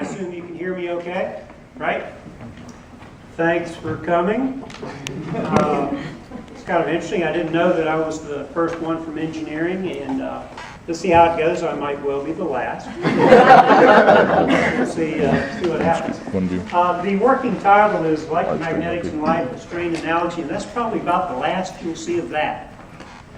assume you can hear me okay, right? Thanks for coming. It's kind of interesting. I didn't know that I was the first one from engineering, and let's see how it goes. I might well be the last. We'll see what happens. The working title is Electromagnetics and Life, a Strain Analogy, and that's probably about the last you'll see of that.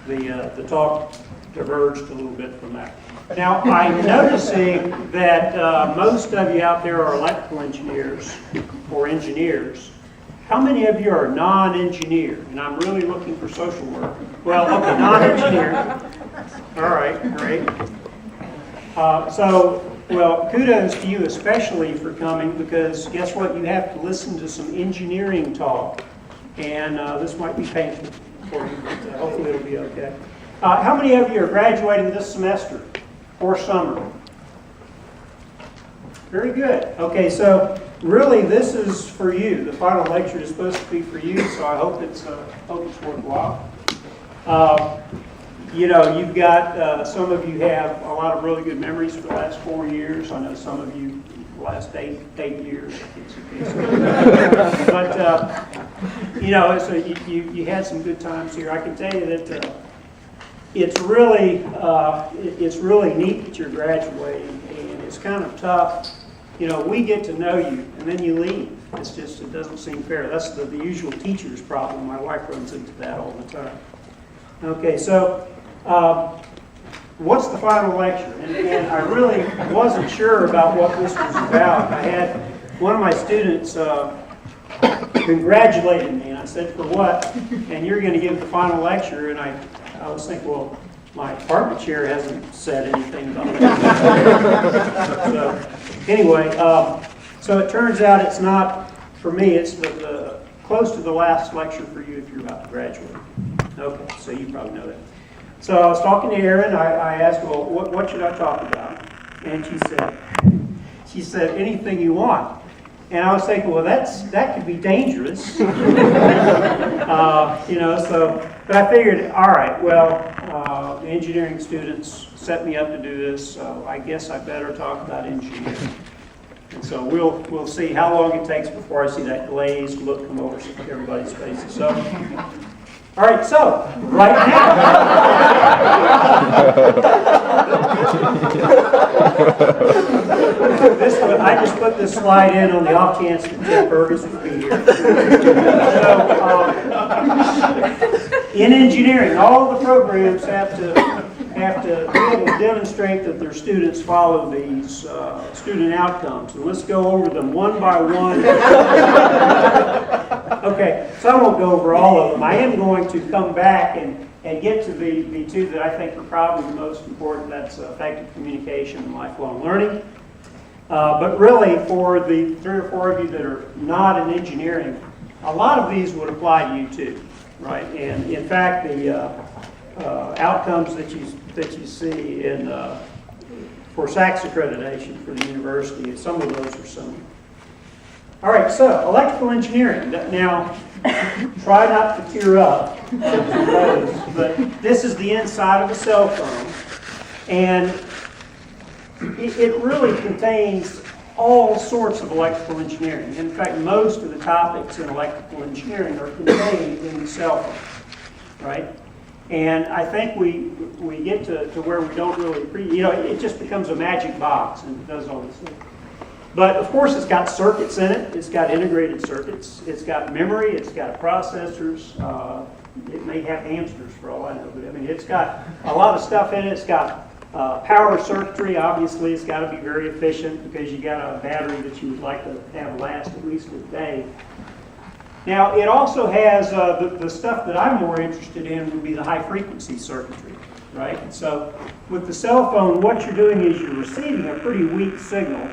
The talk diverged a little bit from that. Now, I'm noticing that most of you out there are electrical engineers or engineers. How many of you are non-engineer? And I'm really looking for social work. Well, okay, non-engineer. All right, great. Well, kudos to you especially for coming, because guess what? You have to listen to some engineering talk. And this might be painful for you, but hopefully it'll be okay. How many of you are graduating this semester or summer? Very good. Okay, so really this is for you. The final lecture is supposed to be for you, so I hope it's worthwhile. You know, you've got, some of you have a lot of really good memories for the last 4 years. I know some of you the last eight years. But, you know, so you had some good times here. I can tell you that it's really neat that you're graduating, and it's kind of tough. You know, we get to know you, and then you leave. It's just, it doesn't seem fair. That's the usual teacher's problem. My wife runs into that all the time. Okay, so what's the final lecture? And I really wasn't sure about what this was about. I had one of my students congratulated me, and I said, for what? And you're going to give the final lecture, and I was thinking, well, my apartment chair hasn't said anything about that. So, anyway, so it turns out it's not, for me, it's the close to the last lecture for you if you're about to graduate. Okay, so you probably know that. So I was talking to Erin. I asked her, well, what should I talk about? And she said, anything you want. And I was thinking, well, that could be dangerous. You know, so, but I figured, all right, well, the engineering students set me up to do this, so I guess I better talk about engineering. And so we'll see how long it takes before I see that glazed look come over everybody's faces. So, all right, so right now, I just put this slide in on the off chance that Jeff Burgess would be here. So, in engineering, all the programs have to be able to demonstrate that their students follow these student outcomes. And let's go over them one by one. Okay, so I won't go over all of them. I am going to come back and get to the two that I think are probably the most important. That's effective communication and lifelong learning. But really, for the 3 or 4 of you that are not in engineering, a lot of these would apply to you too, right? And in fact, the outcomes that you see in for SACS accreditation for the university, some of those are similar. All right, so electrical engineering. Now, try not to tear up, but this is the inside of a cell phone, and it really contains all sorts of electrical engineering. In fact, most of the topics in electrical engineering are contained in the cell phone, right? And I think we get to where we don't really, you know, it just becomes a magic box and it does all this stuff. But of course, it's got circuits in it. It's got integrated circuits. It's got memory. It's got processors. It may have hamsters for all I know. But I mean, it's got a lot of stuff in it. It's got power circuitry. Obviously, it's got to be very efficient because you got a battery that you would like to have last at least a day. Now, it also has the stuff that I'm more interested in would be the high-frequency circuitry, right? So with the cell phone, what you're doing is you're receiving a pretty weak signal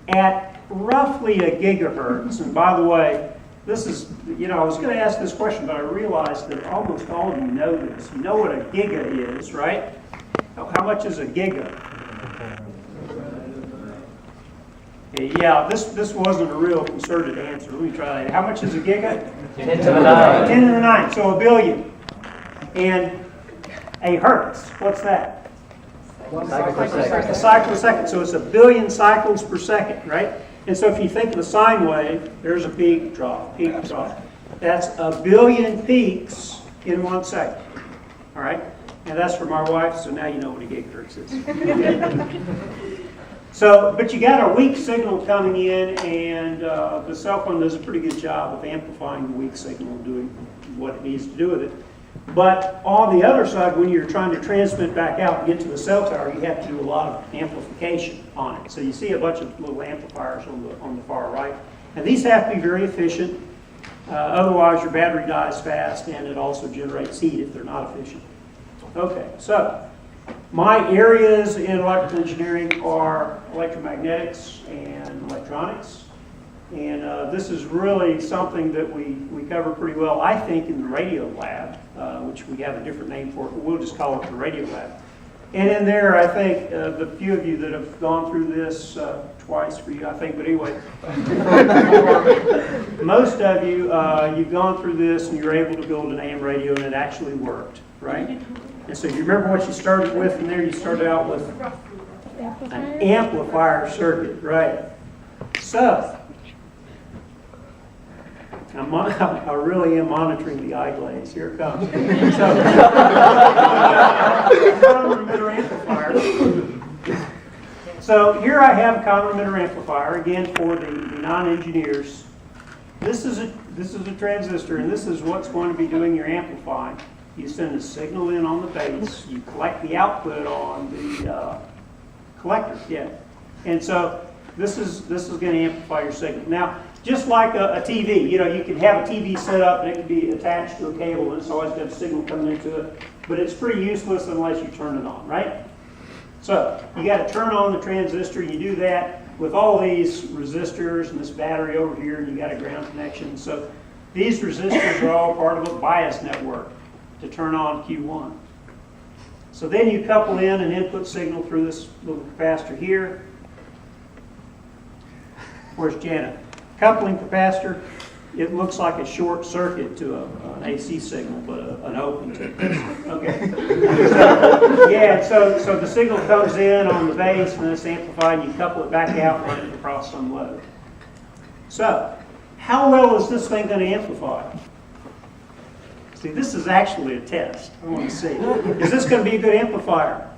at roughly a gigahertz. And by the way, this is, you know, I was going to ask this question, but I realized that almost all of you know this. You know what a giga is, right? How much is a giga? Yeah, this wasn't a real concerted answer. Let me try that. How much is a giga? 10 to the 9. 10 to the 9, so a billion. And a hertz, what's that? A cycle per second. So it's 1 billion cycles per second, right? And so if you think of the sine wave, there's a peak, drop, peak, drop. That's 1 billion peaks in 1 second. All right? And that's from our wife, so now you know what a gigahertz is. So, but you got a weak signal coming in, and the cell phone does a pretty good job of amplifying the weak signal and doing what it needs to do with it. But on the other side, when you're trying to transmit back out and get to the cell tower, you have to do a lot of amplification on it. So you see a bunch of little amplifiers on the far right. And these have to be very efficient. Otherwise, your battery dies fast, and it also generates heat if they're not efficient. Okay, so my areas in electrical engineering are electromagnetics and electronics. And this is really something that we cover pretty well, I think, in the radio lab, which we have a different name for it, but we'll just call it the radio lab. And in there, I think, the few of you that have gone through this, twice for you, I think, but anyway, most of you, you've gone through this and you're able to build an AM radio and it actually worked, right? And so you remember what you started with in there? You started out with an amplifier circuit, right? So, I really am monitoring the eye glaze. Here it comes. So, common emitter amplifier. So here I have a common emitter amplifier, again for the non-engineers. This is a transistor, and this is what's going to be doing your amplifying. You send a signal in on the base, you collect the output on the collector, yeah. And so this is going to amplify your signal. Now, just like a TV, you know, you can have a TV set up and it can be attached to a cable and it's always got a signal coming into it, but it's pretty useless unless you turn it on, right? So you got to turn on the transistor. You do that with all these resistors and this battery over here, and you got a ground connection. So these resistors are all part of a bias network to turn on Q1. So then you couple in an input signal through this little capacitor here. Where's Janet? Coupling capacitor, it looks like a short circuit to an AC signal, but an open to it. Okay. So, yeah, so the signal comes in on the base and then it's amplified, and you couple it back out and run it across some load. So, how well is this thing going to amplify? See, this is actually a test. I want to see. Is this going to be a good amplifier?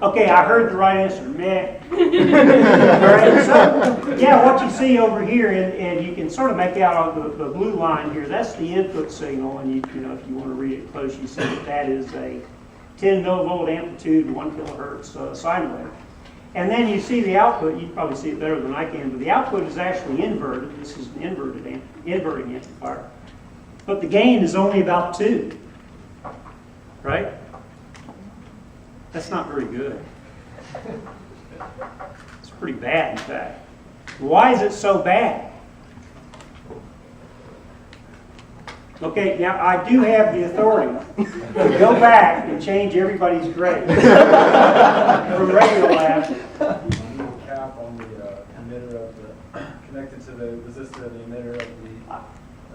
Okay, I heard the right answer. Meh. All right, so, yeah, what you see over here, and you can sort of make out on the blue line here, that's the input signal, and you know, if you want to read it close, you see that is a 10 millivolt amplitude, 1 kilohertz sine wave. And then you see the output. You can probably see it better than I can, but the output is actually inverted. This is an inverting amplifier. But the gain is only about 2, right? That's not very good. It's pretty bad, in fact. Why is it so bad? Okay, now I do have the authority to go back and change everybody's grade from radio lab. Cap on the emitter of the connected to the resistor and the emitter of the.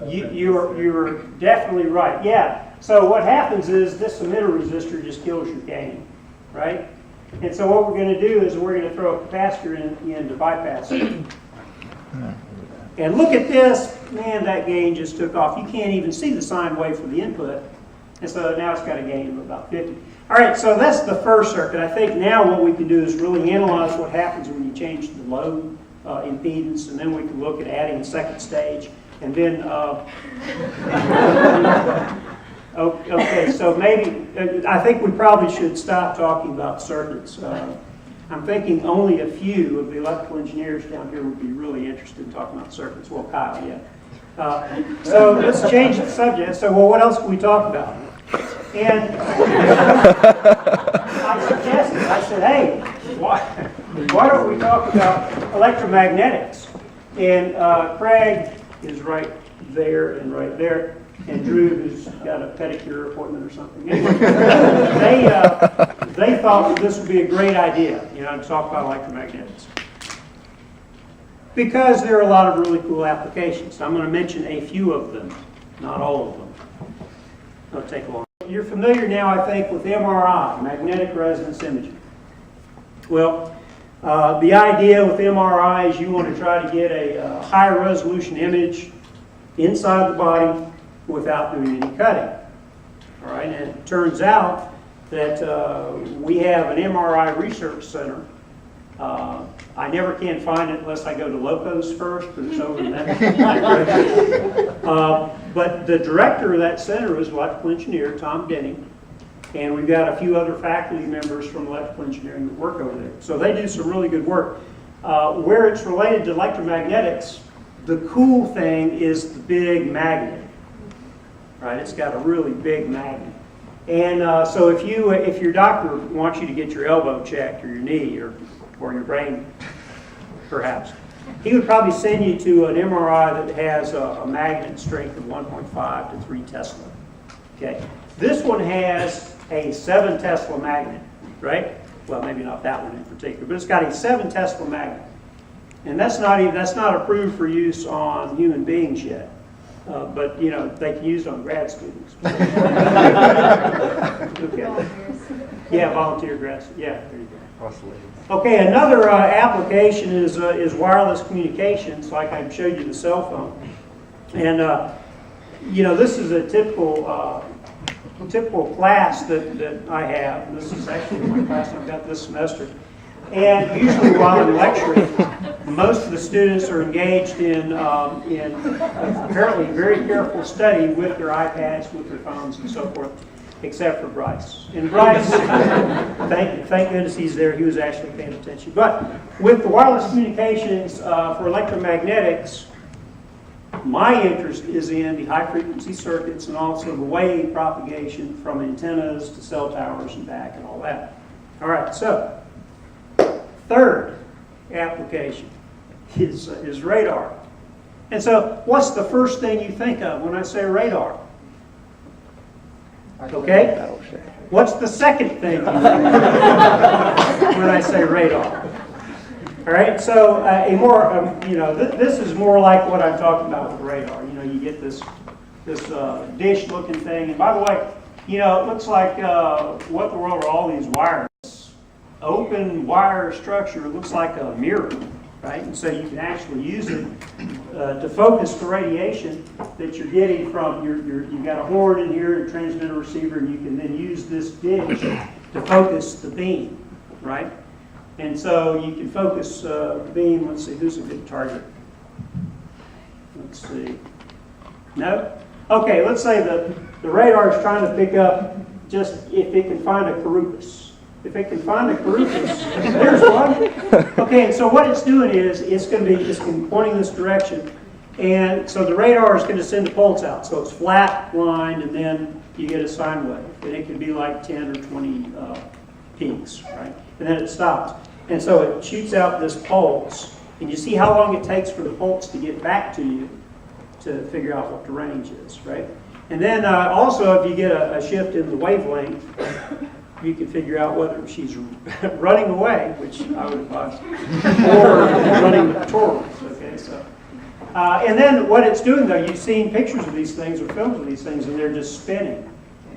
You're definitely right. Yeah. So what happens is this emitter resistor just kills your gain, right? And so what we're going to do is we're going to throw a capacitor in to bypass it. And look at this. Man, that gain just took off. You can't even see the sine wave for the input. And so now it's got a gain of about 50. All right, so that's the first circuit. I think now what we can do is really analyze what happens when you change the load impedance, and then we can look at adding a second stage. And then, okay, so maybe, I think we probably should stop talking about circuits. I'm thinking only a few of the electrical engineers down here would be really interested in talking about circuits. Well, Kyle, yeah. So let's change the subject. So, well, what else can we talk about? And I suggested, I said, hey, why don't we talk about electromagnetics? And Craig is right there and right there. And Drew, who's got a pedicure appointment or something. Anyway, they thought that this would be a great idea, you know, to talk about electromagnetics. Because there are a lot of really cool applications. I'm going to mention a few of them, not all of them. It'll take a long time. you're familiar now, I think, with MRI, magnetic resonance imaging. Well, the idea with MRI is you want to try to get a high resolution image inside the body without doing any cutting. All right, and it turns out that we have an MRI research center. I never can find it unless I go to Locos first, but it's over in that. But the director of that center is electrical engineer Tom Denning, and we've got a few other faculty members from electrical engineering that work over there. So they do some really good work. Where it's related to electromagnetics, the cool thing is the big magnet. Right? It's got a really big magnet. And so if your doctor wants you to get your elbow checked or your knee or your brain, perhaps, he would probably send you to an MRI that has a magnet strength of 1.5 to 3 Tesla. Okay. This one has a 7 Tesla magnet, right? Well, maybe not that one in particular, but it's got a 7 Tesla magnet. And that's not approved for use on human beings yet. But you know, they can use it on grad students. Okay. Yeah, volunteer grad students. Yeah, there you go. Okay, another application is wireless communications, like I showed you the cell phone. And you know, this is a typical class that I have. And this is actually my class I've got this semester. And usually while I'm lecturing, most of the students are engaged in apparently very careful study with their iPads, with their phones, and so forth, except for Bryce. And Bryce, thank goodness he's there. He was actually paying attention. But with the wireless communications for electromagnetics, my interest is in the high-frequency circuits and also the wave propagation from antennas to cell towers and back and all that. All right, so third application is radar. And so what's the first thing you think of when I say radar? Okay? What's the second thing you think of when I say radar? All right, so you know, this is more like what I'm talking about with radar. You know, you get this dish-looking thing, and by the way, you know, it looks like what the world are all these wires? Open wire structure. It looks like a mirror, right? And so you can actually use it to focus the radiation that you're getting from you've got a horn in here, a transmitter receiver, and you can then use this dish to focus the beam, right? And so you can focus the beam. Let's see, who's a good target? Let's see. No? Okay, let's say the radar is trying to pick up just if it can find a Charybdis. If it can find a Charybdis, there's one. Okay, and so what it's doing is it's going to be pointing this direction, and so the radar is going to send a pulse out. So it's flat lined, and then you get a sine wave, and it can be like 10 or 20 peaks, right? And then it stops, and so it shoots out this pulse, and you see how long it takes for the pulse to get back to you to figure out what the range is, right? And then also, if you get a shift in the wavelength, you can figure out whether she's running away, which I would advise, or running towards. Okay, so and then what it's doing, though, you've seen pictures of these things or films of these things, and they're just spinning.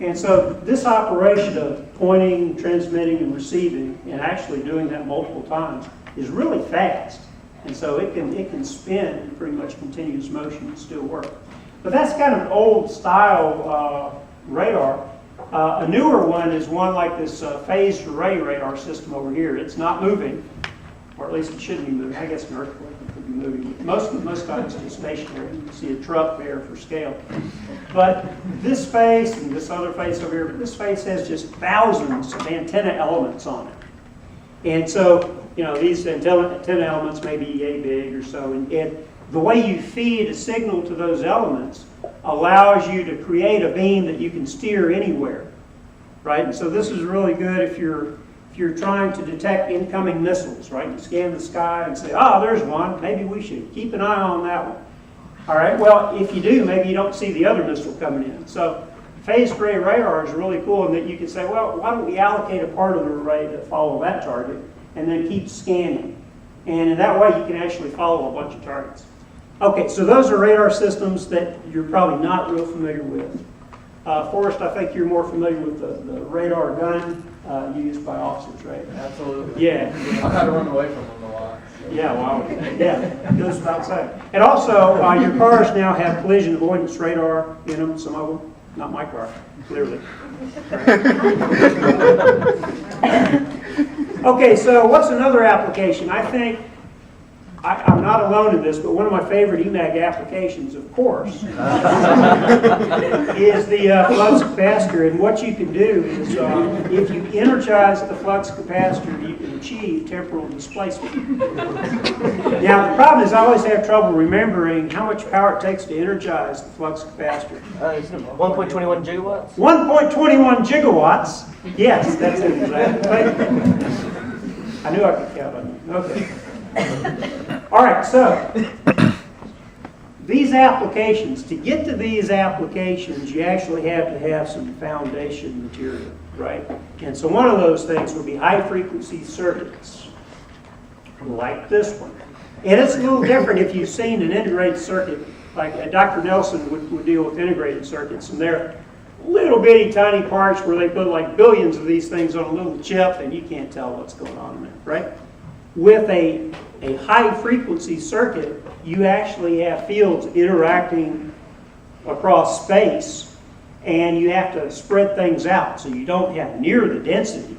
And so this operation of pointing, transmitting, and receiving, and actually doing that multiple times, is really fast. And so it can spin in pretty much continuous motion and still work. But that's kind of an old style radar. A newer one is one like this phased array radar system over here. It's not moving, or at least it shouldn't be moving. I guess an earthquake could be moving. Most times it's just stationary. You can see a truck there for scale. But this face and this other face over here, but this face has just thousands of antenna elements on it. And so, you know, these antenna elements may be yay big or so, and the way you feed a signal to those elements allows you to create a beam that you can steer anywhere, right? And so this is really good if you're trying to detect incoming missiles, right? You scan the sky and say, oh, there's one. Maybe we should keep an eye on that one. All right, well, if you do, maybe you don't see the other missile coming in. So phased array radar is really cool in that you can say, well, why don't we allocate a part of the array to follow that target and then keep scanning. And in that way, you can actually follow a bunch of targets. Okay, so those are radar systems that you're probably not real familiar with. Forrest, I think you're more familiar with the radar gun used by officers, right? Absolutely. Yeah. I've had to run away from them a lot. So. Yeah, wow. Yeah, goes without saying. And also, your cars now have collision avoidance radar in them, some of them. Not my car, clearly. Okay, so what's another application? I think, I'm not alone in this, but one of my favorite EMAG applications, of course, is the flux capacitor. And what you can do is, if you energize the flux capacitor, you can achieve temporal displacement. Now, the problem is I always have trouble remembering how much power it takes to energize the flux capacitor. Isn't it 1.21 gigawatts? 1.21 gigawatts. Yes, that's it exactly. I knew I could count on you. Okay. All right, so these applications, to get to these applications, you actually have to have some foundation material, right? And so one of those things would be high-frequency circuits, like this one. And it's a little different if you've seen an integrated circuit, like Dr. Nelson would deal with integrated circuits, and they're little bitty tiny parts where they put like billions of these things on a little chip, and you can't tell what's going on in there, right? With a high-frequency circuit, you actually have fields interacting across space, and you have to spread things out so you don't have near the density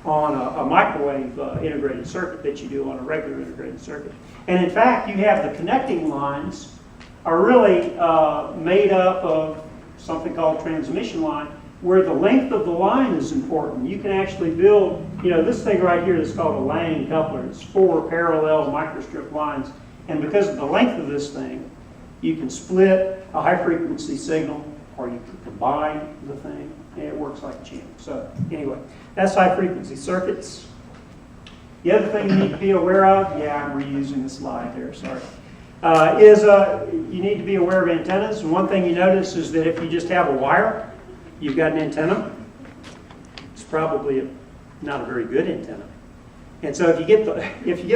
on a microwave integrated circuit that you do on a regular integrated circuit. And in fact, you have the connecting lines are really made up of something called transmission line, where the length of the line is important. You can actually build, this thing right here is called a Lang coupler. It's 4 parallel microstrip lines. And because of the length of this thing, you can split a high-frequency signal, or you can combine the thing, and it works like a champ. So anyway, that's high-frequency circuits. The other thing you need to be aware of, I'm reusing the slide there, sorry, is you need to be aware of antennas. And one thing you notice is that if you just have a wire, you've got an antenna. It's probably not a very good antenna. And so if you get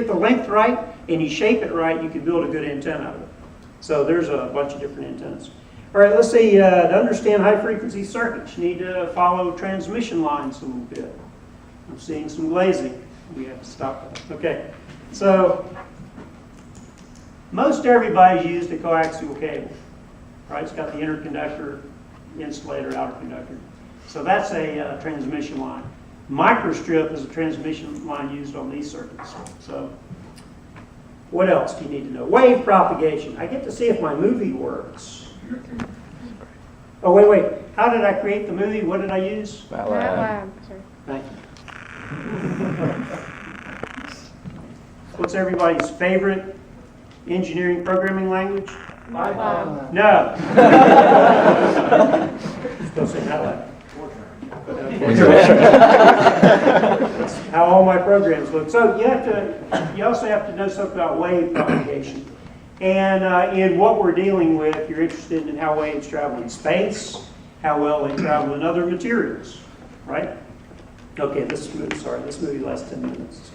the length right and you shape it right, you can build a good antenna out of it. So there's a bunch of different antennas. All right, let's see. To understand high-frequency circuits, you need to follow transmission lines a little bit. I'm seeing some glazing. We have to stop that. Okay, so most everybody's used a coaxial cable. Right? It's got the inner conductor, insulator, outer conductor. So that's a transmission line. Microstrip is a transmission line used on these circuits. So what else do you need to know? Wave propagation. I get to see if my movie works. Oh, wait. How did I create the movie? What did I use? MATLAB. Thank you. What's everybody's favorite engineering programming language? MATLAB. No. Still say MATLAB. That's how all my programs look. So you also have to know something about wave propagation. And in what we're dealing with, you're interested in how waves travel in space, how well they travel in other materials, right? Okay, this movie lasts 10 minutes.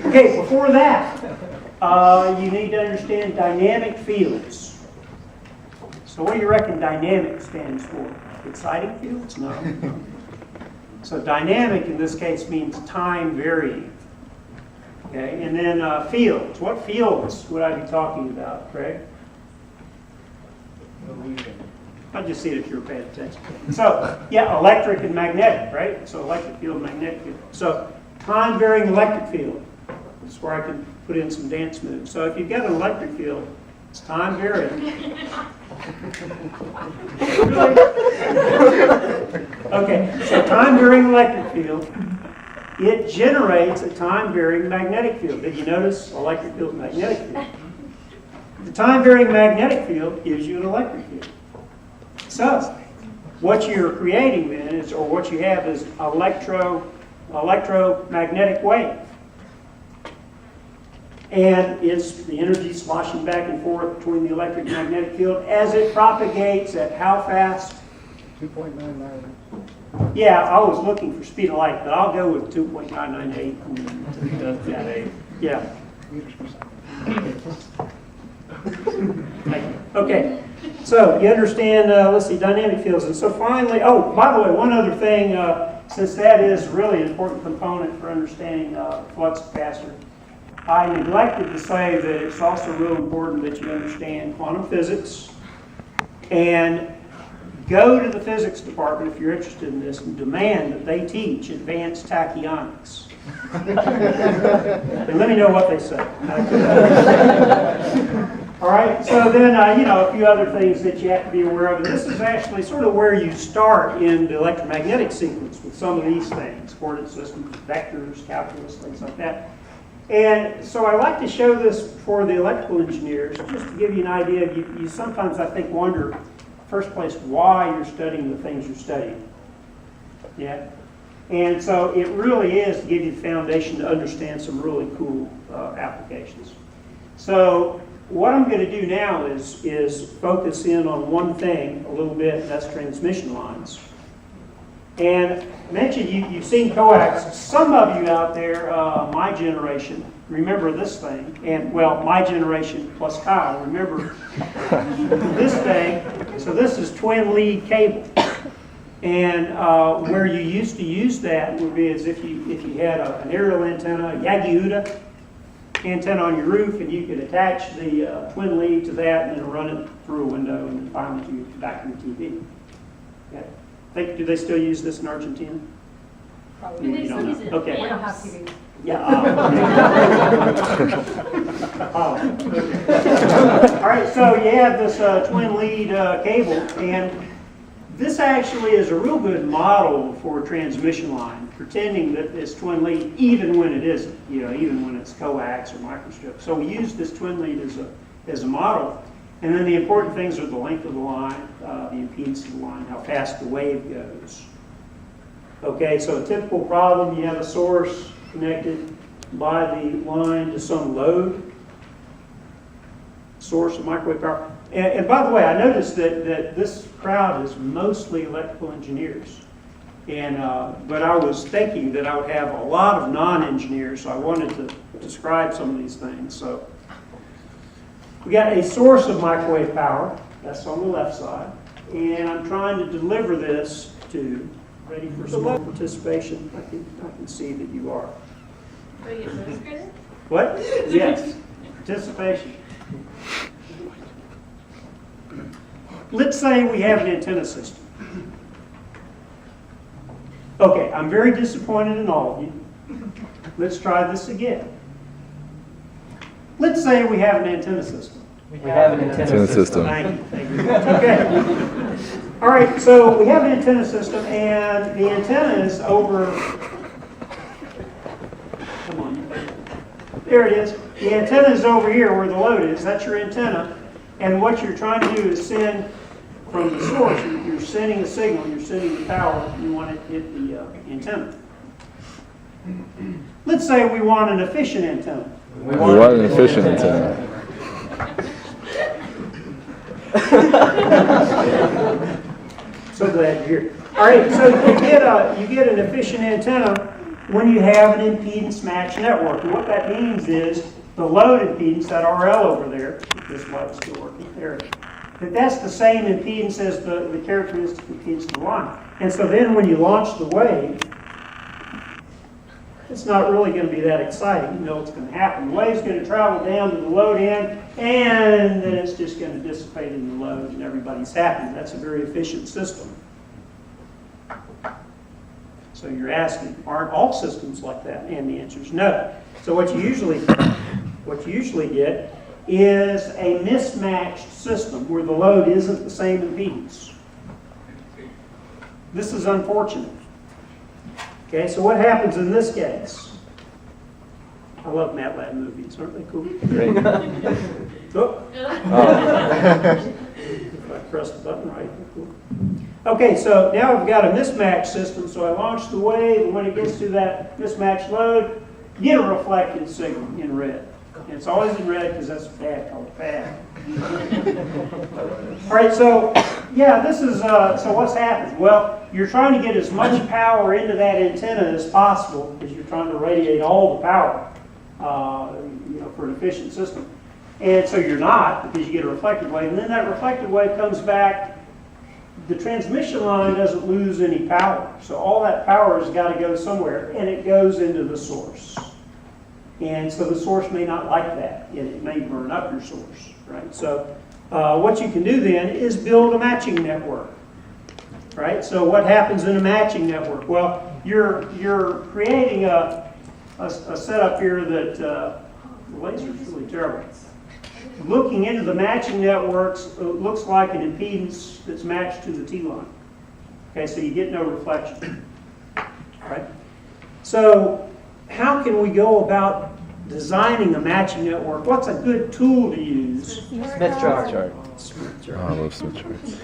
Okay, before that, you need to understand dynamic fields. So what do you reckon dynamic stands for? Exciting fields? No. So dynamic in this case means time varying. Okay, and then fields. What fields would I be talking about, Craig? I'll just see it if you're paying attention. So, electric and magnetic, right? So electric field, magnetic field. So time varying electric field. This is where I can put in some dance moves. So if you've got an electric field, it's time varying. Okay, so time varying electric field, it generates a time varying magnetic field. Did you notice electric field, magnetic field? The time varying magnetic field gives you an electric field. So what you're creating then is, or what you have is electromagnetic wave. And it's the energy sloshing back and forth between the electric and magnetic field as it propagates at how fast? 2.99. Yeah, I was looking for speed of light, but I'll go with 2.998. Yeah. Okay. So you understand, let's see, dynamic fields. And so finally, oh, by the way, one other thing, since that is really an important component for understanding flux capacitor, I neglected to say that it's also real important that you understand quantum physics and go to the physics department if you're interested in this and demand that they teach advanced tachyonics. And let me know what they say. All right, so then, a few other things that you have to be aware of. And this is actually sort of where you start in the electromagnetic sequence with some of these things, coordinate systems, vectors, calculus, things like that. And so I like to show this for the electrical engineers, just to give you an idea. You sometimes, I think, wonder, first place, why you're studying the things you're studying. Yeah? And so it really is to give you the foundation to understand some really cool applications. So what I'm going to do now is focus in on one thing a little bit, and that's transmission lines. And I mentioned you've seen coax. Some of you out there, my generation, remember this thing. And, well, my generation plus Kyle, remember this thing. So this is twin lead cable. And where you used to use that would be as if you had an aerial antenna, a Yagi-Uda antenna on your roof, and you could attach the twin lead to that and then run it through a window and then finally to back in the TV. Okay. Do they still use this in Argentina? Probably. You don't know. Okay. We don't have TV. Yeah. All right, so you have this twin lead cable, and this actually is a real good model for a transmission line, pretending that it's twin lead even when it isn't, even when it's coax or microstrip. So we use this twin lead as a model. And then the important things are the length of the line, the impedance of the line, how fast the wave goes. Okay, so a typical problem, you have a source connected by the line to some load, source of microwave power. And by the way, I noticed that this crowd is mostly electrical engineers. And but I was thinking that I would have a lot of non-engineers, so I wanted to describe some of these things. So we got a source of microwave power, that's on the left side, and I'm trying to deliver this to, ready for some more participation? I can see that you are. Do we get bonus credit? What? Yes, participation. Let's say we have an antenna system. Okay, I'm very disappointed in all of you. Let's try this again. Let's say we have an antenna system. We have an antenna system. Thank you. Okay. All right, so we have an antenna system, and the antenna is over. Come on. There it is. The antenna is over here where the load is. That's your antenna. And what you're trying to do is send from the source. You're sending a signal. You're sending the power. You want it to hit the antenna. Let's say we want an efficient antenna. We want an efficient antenna. So glad you're here. All right, so you get an efficient antenna when you have an impedance match network. And what that means is the load impedance, that RL over there, this light's still working there, that's the same impedance as the characteristic impedance of the line. And so then when you launch the wave, it's not really going to be that exciting. You know what's going to happen. The wave's going to travel down to the load end, and then it's just going to dissipate in the load, and everybody's happy. That's a very efficient system. So you're asking, aren't all systems like that? And the answer is no. So what you usually get is a mismatched system where the load isn't the same impedance. This is unfortunate. Okay, so what happens in this case? I love MATLAB movies, aren't they cool? Great. Oh. If I press the button right, cool. Okay, so now I've got a mismatched system, so I launch the wave, and when it gets to that mismatched load, you get a reflected signal in red. And it's always in red because that's bad, called bad. All right, so yeah, this is, so what's happened? Well, you're trying to get as much power into that antenna as possible because you're trying to radiate all the power, for an efficient system. And so you're not, because you get a reflected wave, and then that reflected wave comes back. The transmission line doesn't lose any power, so all that power has got to go somewhere, and it goes into the source. And so the source may not like that, and it may burn up your source, right? So what you can do then is build a matching network, right? So what happens in a matching network? Well, you're creating a setup here that the laser's really terrible. Looking into the matching networks, it looks like an impedance that's matched to the T-line. Okay, so you get no reflection. Right? So how can we go about designing a matching network? What's a good tool to use? Smith chart. Oh, I love Smith charts.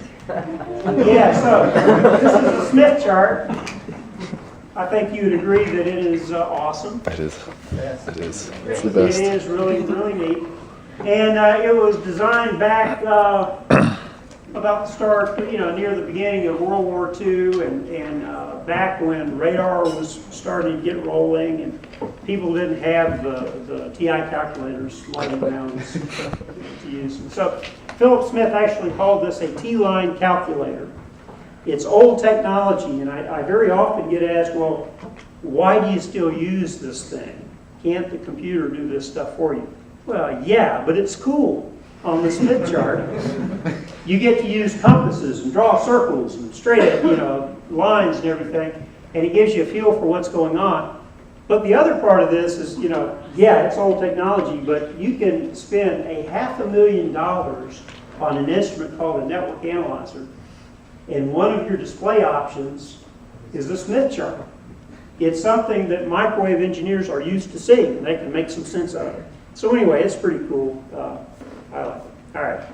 Yeah, so this is a Smith chart. I think you would agree that it is awesome. It is. It is. It's the It best. is really, really neat. And it was designed back about the start, near the beginning of World War II, and back when radar was starting to get rolling, and people didn't have the TI calculators lying around to use them. So Philip Smith actually called this a T-line calculator. It's old technology, and I very often get asked, well, why do you still use this thing? Can't the computer do this stuff for you? Well, yeah, but it's cool. On the Smith chart, you get to use compasses and draw circles and straight, lines and everything, and it gives you a feel for what's going on. But the other part of this is, yeah, it's old technology, but you can spend $500,000 on an instrument called a network analyzer, and one of your display options is the Smith chart. It's something that microwave engineers are used to seeing, and they can make some sense of it. So anyway, it's pretty cool. I like it. All right.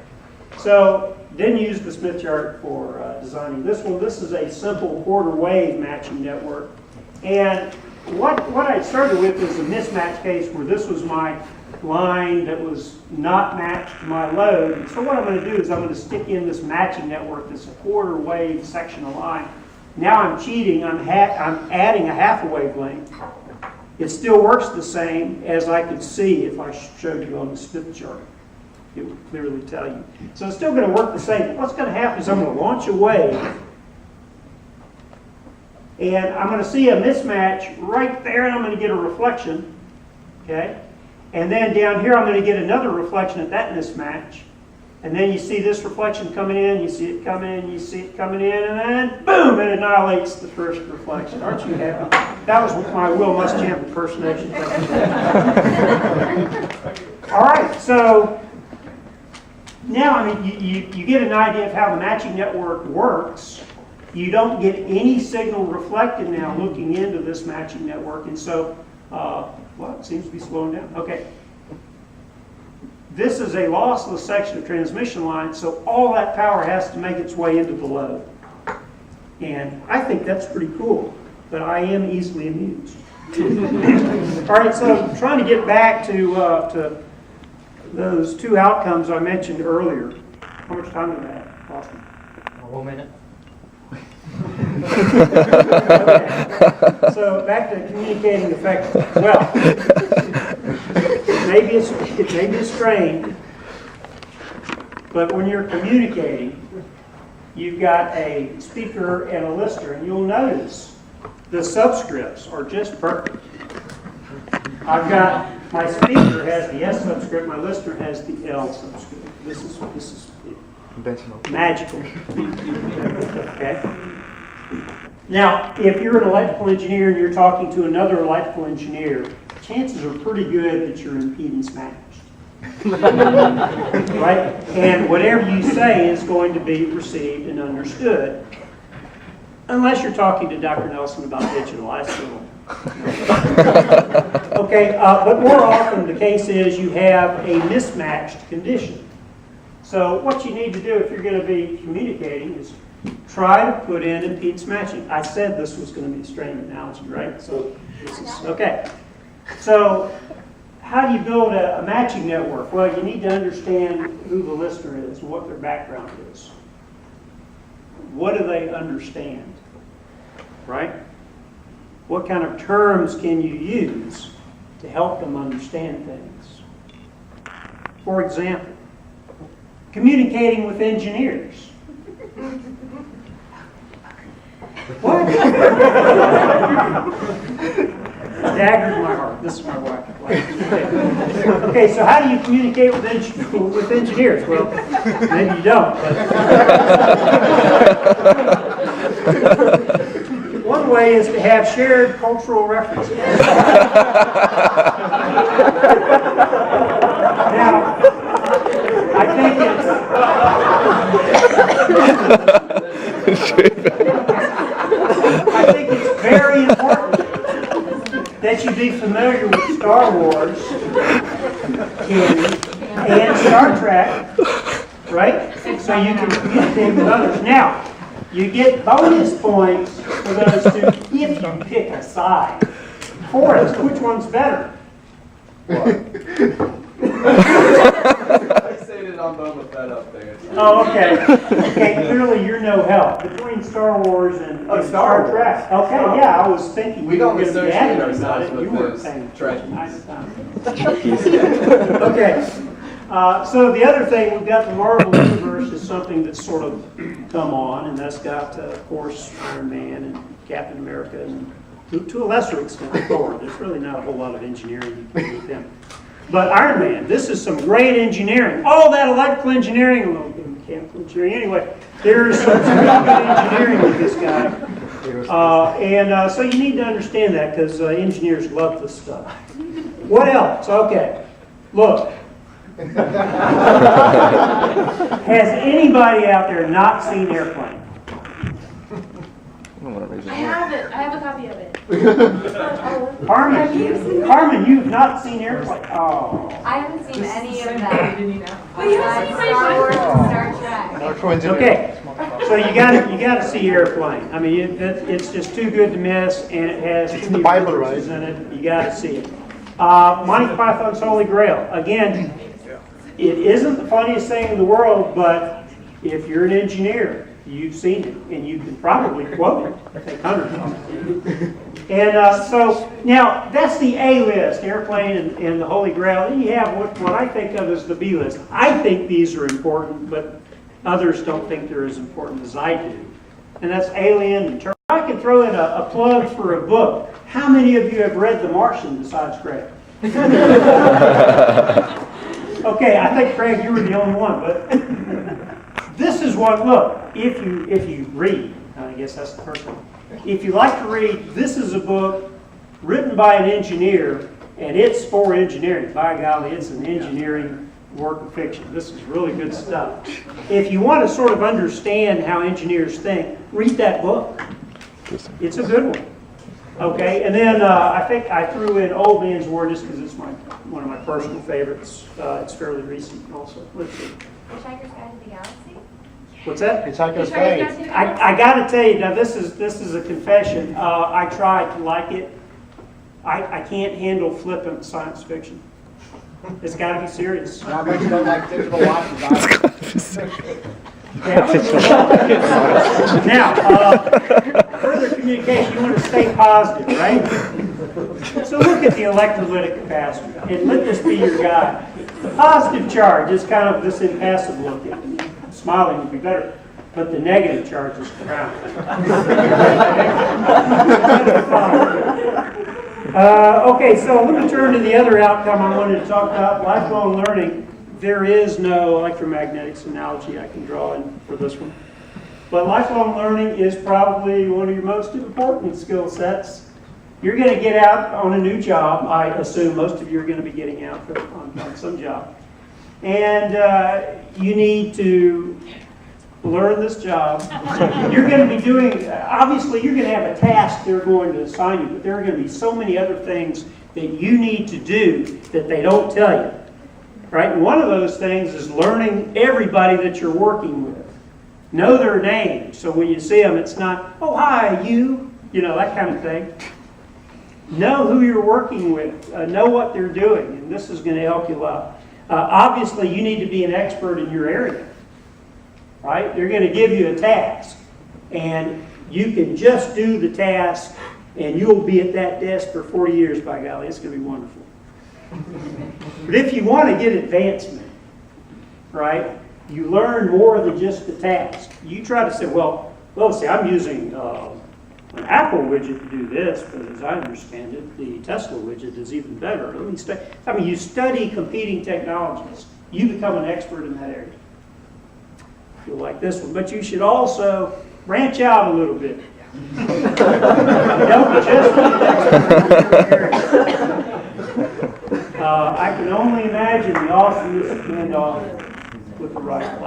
So didn't use the Smith chart for designing this one. This is a simple quarter wave matching network. And what I started with is a mismatch case where this was my line that was not matched to my load. So what I'm going to do is I'm going to stick in this matching network that's a quarter wave section of line. Now I'm cheating. I'm adding a half a wavelength. It still works the same as I could see if I showed you on the Smith chart. It would clearly tell you. So it's still going to work the same. What's going to happen is I'm going to launch a wave, and I'm going to see a mismatch right there, and I'm going to get a reflection. Okay? And then down here I'm going to get another reflection at that mismatch. And then you see this reflection coming in, you see it coming in, you see it coming in, and then boom, it annihilates the first reflection. Aren't you happy? That was my Will Muschamp impersonation. All right, so now you get an idea of how the matching network works. You don't get any signal reflected now looking into this matching network, and so, it seems to be slowing down. Okay. This is a lossless section of transmission line, so all that power has to make its way into the load. And I think that's pretty cool, but I am easily amused. All right, so trying to get back to those two outcomes I mentioned earlier. How much time do I have, Austin? 1 minute. Okay. So back to communicating effectively. Well, it may be a strain, but when you're communicating, you've got a speaker and a listener, and you'll notice the subscripts are just perfect. I've got, my speaker has the S subscript, my listener has the L subscript. This is Conventional. magical. Okay? Now, if you're an electrical engineer and you're talking to another electrical engineer, chances are pretty good that you're impedance matched. Right? And whatever you say is going to be received and understood. Unless you're talking to Dr. Nelson about digital, I still. Okay, but more often the case is you have a mismatched condition. So what you need to do if you're going to be communicating is try to put in impedance matching. I said this was going to be a strain analogy, right? So this is okay. So how do you build a matching network? Well, you need to understand who the listener is and what their background is. What do they understand? Right? What kind of terms can you use to help them understand things? For example, communicating with engineers. What? Dagger in my heart. This is my wife. Okay, so how do you communicate with engineers? Well, maybe you don't. But one way is to have shared cultural references. Now, I think it's very important that you be familiar with Star Wars and Star Trek, right? So you can communicate with others. Now, you get bonus points for those two if you pick a side. Forrest, which one's better? I stated on Boba Fett up there. Oh, okay. Okay, clearly you're no help between Star Wars and Star Star Trek. Wars. Okay, yeah, I was thinking We you don't were going to be associate adamant about ourselves it. with You weren't those paying Trekkies. attention. Okay. So the other thing, we've got the Marvel Universe is something that's sort of come on, and that's got, of course, Iron Man and Captain America, and to a lesser extent, Thor. There's really not a whole lot of engineering you can do with them. But Iron Man, this is some great engineering. All that electrical engineering, a little bit of mechanical engineering. Anyway, there's some really good engineering with this guy. So you need to understand that because engineers love this stuff. What else? Okay, look. Has anybody out there not seen Airplane? I don't want to raise I your hand. have it. I have a copy of it. Carmen, you've not seen Airplane. Oh. I haven't seen any of them. But you haven't seen Star Wars and Star Trek. Okay, so you got to see Airplane. I mean, it's just too good to miss, and it has too many Bible, references in it. You got to see it. Monty Python's Holy Grail. Again, it isn't the funniest thing in the world, but if you're an engineer, you've seen it, and you can probably quote it. I think hundreds of them. And so now that's the A list, Airplane and the Holy Grail. Then you have what I think of as the B list. I think these are important, but others don't think they're as important as I do. And that's Alien and Terminator. I can throw in a plug for a book. How many of you have read The Martian besides Craig? Okay, I think Craig, you were the only one, but this is what, look, if you read, I guess that's the first one. If you like to read, this is a book written by an engineer, and it's for engineering. By golly, it's an engineering work of fiction. This is really good stuff. If you want to sort of understand how engineers think, read that book. It's a good one. Okay, and then I think I threw in Old Man's War just because it's one of my personal favorites. It's fairly recent also. Let's see. Hitchhiker's Guide to the Galaxy? What's that? Hitchhiker's Guide. Guide. I got to tell you, now this is a confession. I tried to like it. I can't handle flippant science fiction. It's got to be serious. Now, I bet you don't like digital watches either. Now, further communication, you want to stay positive, right? So look at the electrolytic capacitor, and let this be your guide. The positive charge is kind of this impassive look. Smiling would be better, but the negative charge is ground. Okay, so let me turn to the other outcome I wanted to talk about, lifelong learning. There is no electromagnetics analogy I can draw in for this one. But lifelong learning is probably one of your most important skill sets. You're going to get out on a new job. I assume most of you are going to be getting out on some job. And you need to learn this job. You're going to be doing, obviously you're going to have a task they're going to assign you, but there are going to be so many other things that you need to do that they don't tell you. Right? And one of those things is learning everybody that you're working with. Know their names, so when you see them, it's not, oh, hi, you know, that kind of thing. Know who you're working with. Know what they're doing, and this is going to help you out. Obviously, you need to be an expert in your area. Right? They're going to give you a task, and you can just do the task, and you'll be at that desk for 40 years, by golly. It's going to be wonderful. But if you want to get advancement, right? You learn more than just the task. You try to say, well, see, I'm using an Apple widget to do this, but as I understand it, the Tesla widget is even better. Let me study. I mean, you study competing technologies. You become an expert in that area. You'll like this one, but you should also branch out a little bit. Don't just be an expert in your area. I can only imagine the awesomeness of handoff with the rifle.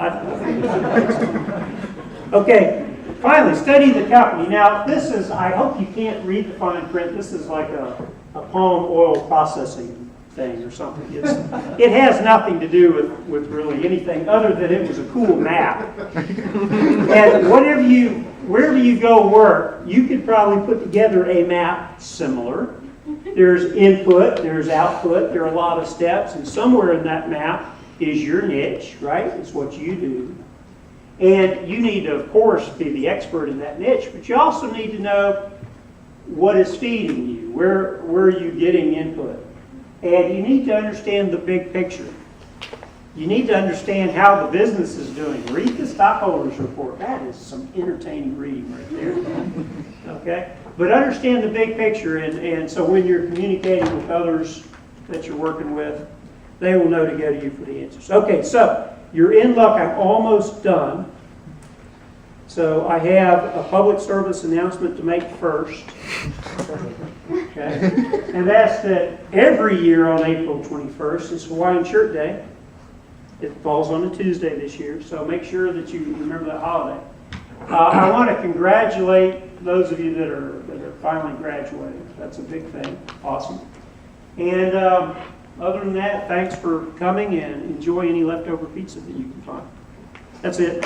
Okay, finally, study the company. Now, this is, I hope you can't read the fine print. This is like a palm oil processing thing or something. It has nothing to do with really anything other than it was a cool map. And wherever you go work, you could probably put together a map similar. There's input, there's output, there are a lot of steps, and somewhere in that map is your niche, right? It's what you do. And you need to, of course, be the expert in that niche, but you also need to know what is feeding you, where are you getting input. And you need to understand the big picture. You need to understand how the business is doing. Read the stockholders report. That is some entertaining reading right there. Okay? But understand the big picture, and so when you're communicating with others that you're working with, they will know to go to you for the answers. Okay, so you're in luck. I'm almost done. So I have a public service announcement to make first. Okay? And that's that every year on April 21st is Hawaiian Shirt Day. It falls on a Tuesday this year, so make sure that you remember that holiday. I want to congratulate those of you that are finally graduating. That's a big thing. Awesome. And other than that, thanks for coming, and enjoy any leftover pizza that you can find. That's it.